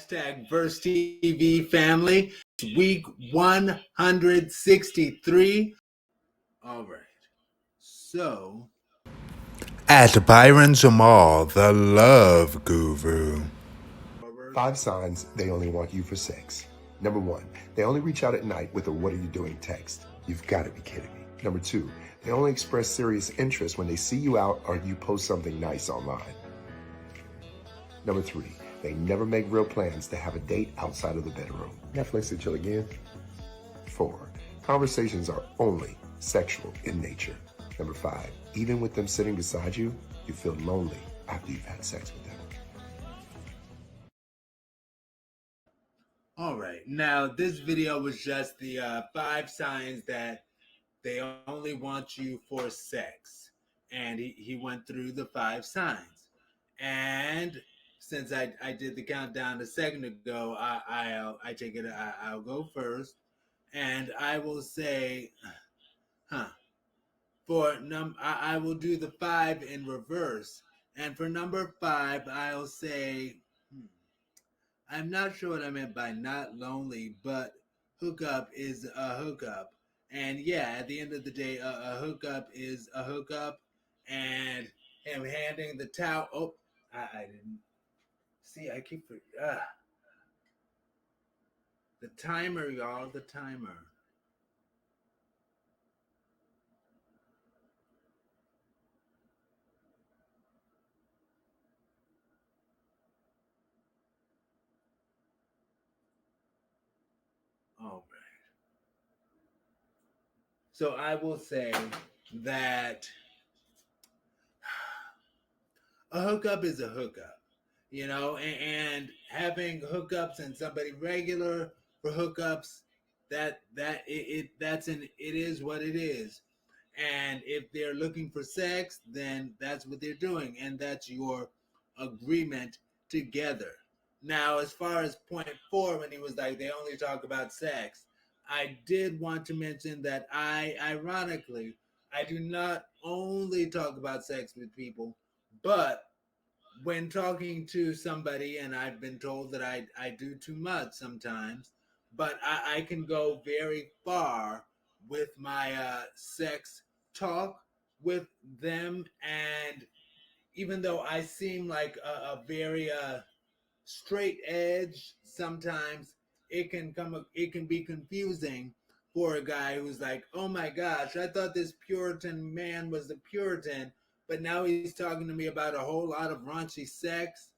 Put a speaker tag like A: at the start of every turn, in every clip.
A: Hashtag Verse TV family. Week 163. All right. So.
B: At Byron Jamal, the love guru.
C: 5 signs they only want you for sex. Number 1, they only reach out at night with a "what are you doing" text. You've got to be kidding me. Number 2, they only express serious interest when they see you out or you post something nice online. Number 3, they never make real plans to have a date outside of the bedroom. Netflix and chill again. 4, conversations are only sexual in nature. Number 5, even with them sitting beside you, you feel lonely after you've had sex with them.
A: All right. Now, this video was just the 5 signs that they only want you for sex. And he went through the 5 signs. And since I did the countdown a second ago, I take it I'll go first. And I will say, I will do the 5 in reverse. And for number 5, I'll say, I'm not sure what I meant by not lonely, but hookup is a hookup. And yeah, at the end of the day, a hookup is a hookup. And him handing the towel. Oh, I didn't see. I keep the timer, y'all. The timer. All right. So I will say that a hookup is a hookup, and having hookups and somebody regular for hookups, it is what it is. And if they're looking for sex, then that's what they're doing, and that's your agreement together. Now, as far as point 4, when he was like, they only talk about sex, I did want to mention that ironically, I do not only talk about sex with people, but when talking to somebody, and I've been told that I do too much sometimes, but I can go very far with my sex talk with them. And even though I seem like a very straight edge, sometimes it can be confusing for a guy who's like, oh my gosh, I thought this Puritan man was a Puritan, but now he's talking to me about a whole lot of raunchy sex.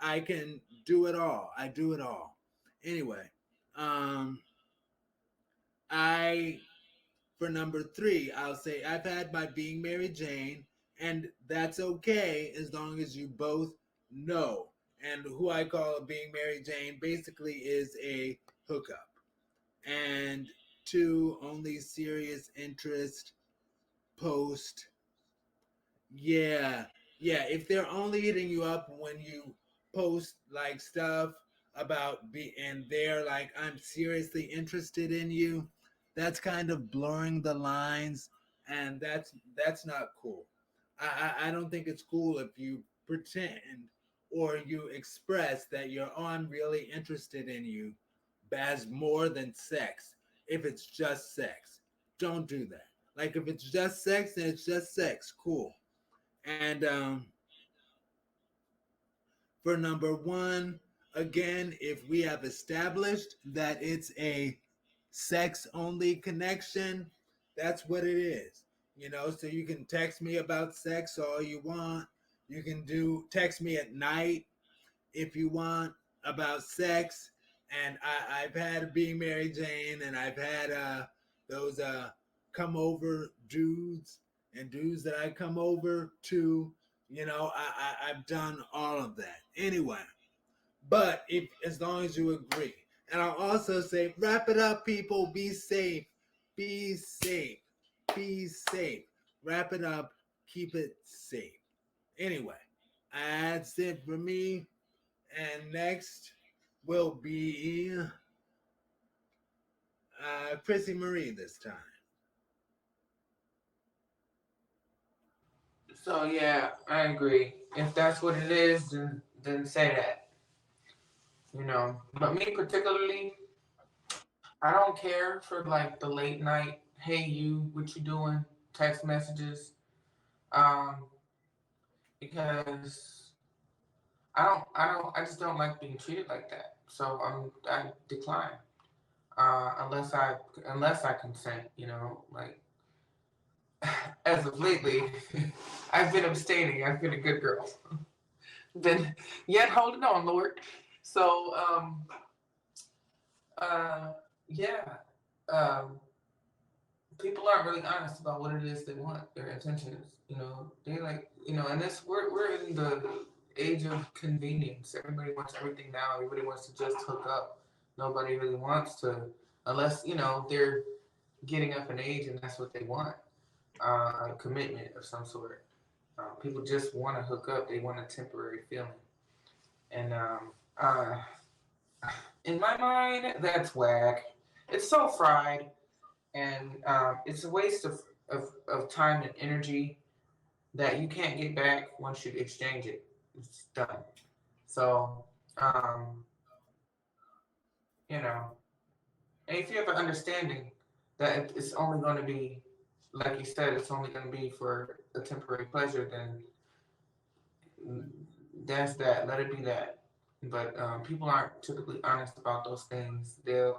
A: I can do it all. I do it all. Anyway, um, I for number 3, I'll say I've had my being Mary Jane, and that's okay as long as you both know. And who I call a being Mary Jane basically is a hookup. And 2, only serious interest post. Yeah, yeah. If they're only hitting you up when you post like stuff about and they're like, I'm seriously interested in you, that's kind of blurring the lines, and that's not cool. I don't think it's cool if you pretend or you express that you're, oh, I'm really interested in you, as more than sex. If it's just sex, don't do that. Like if it's just sex, then it's just sex. Cool. And for number 1, again, if we have established that it's a sex only connection, that's what it is. So you can text me about sex all you want. You can text me at night if you want about sex. And I've had being Mary Jane, and I've had those come over dudes and dudes that I come over to. I've done all of that. Anyway, but if as long as you agree. And I'll also say, wrap it up, people. Be safe. Be safe. Be safe. Wrap it up. Keep it safe. Anyway, that's it for me. And next will be ChrisSEE Marie this time.
D: So yeah, I agree. If that's what it is, then say that. you know. But me particularly, I don't care for like the late night, hey you, what you doing, text messages, um, because I just don't like being treated like that. So I decline, unless I consent, you know, like as of lately, I've been abstaining. I've been a good girl. Been yet holding on, Lord. So uh, yeah, um, people aren't really honest about what it is they want, their intentions. You know, they like, you know, and this we're in the age of convenience. Everybody wants everything now. Everybody wants to just hook up. Nobody really wants to, unless you know they're getting up in age and that's what they want. A commitment of some sort. People just want to hook up. They want a temporary feeling, and uh, in my mind, that's whack. It's so fried, and it's a waste of time and energy that you can't get back once you exchange it. It's done. So, um, you know, and if you have an understanding that it's only going to be, like you said, it's only going to be for a temporary pleasure, then that's that. Let it be that. But people aren't typically honest about those things. They'll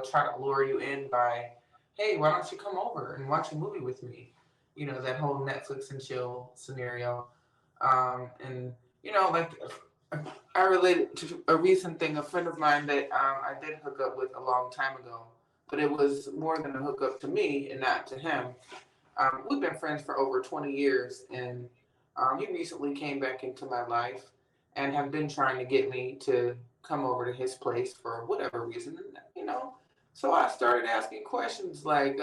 D: try to lure you in by, hey, why don't you come over and watch a movie with me? You know, that whole Netflix and chill scenario. And you know, like I related to a recent thing. A friend of mine that I did hook up with a long time ago, but it was more than a hookup to me and not to him. We've been friends for over 20 years, and he recently came back into my life and have been trying to get me to come over to his place for whatever reason, you know. So I started asking questions like,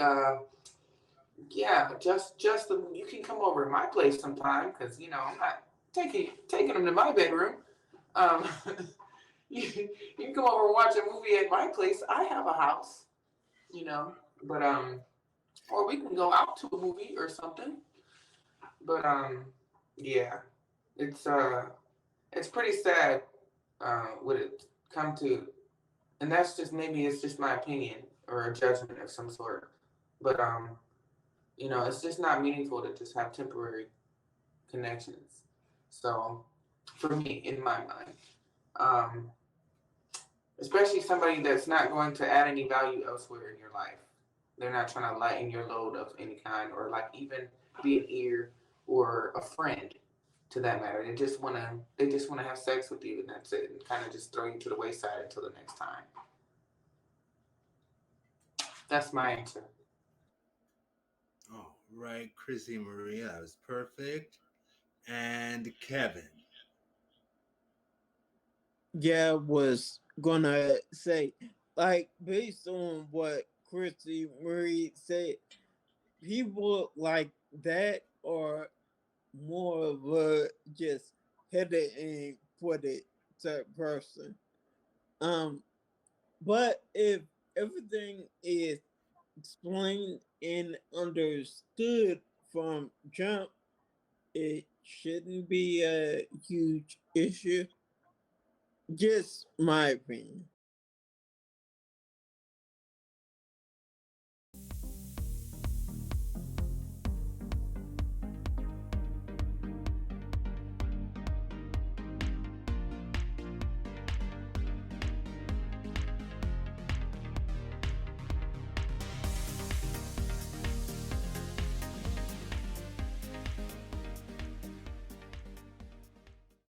D: "Yeah, just you can come over to my place sometime because you know I'm not taking him to my bedroom. Um, you can come over and watch a movie at my place. I have a house, you know, but or we can go out to a movie or something." But yeah, it's uh, it's pretty sad would it come to, and that's just maybe it's just my opinion or a judgment of some sort. But you know, it's just not meaningful to just have temporary connections. So for me, in my mind, um, especially somebody that's not going to add any value elsewhere in your life. They're not trying to lighten your load of any kind, or like even be an ear or a friend to that matter. They just wanna have sex with you and that's it, and kind of just throw you to the wayside until the next time. That's my answer.
A: All right, ChrisSEE Marie, that was perfect. And Kevin.
E: Yeah, was gonna say, like, based on what Chrissy Marie said, people like that are more of a just hit it and put it type person. Um, but if everything is explained and understood from jump, it shouldn't be a huge issue. Just my opinion.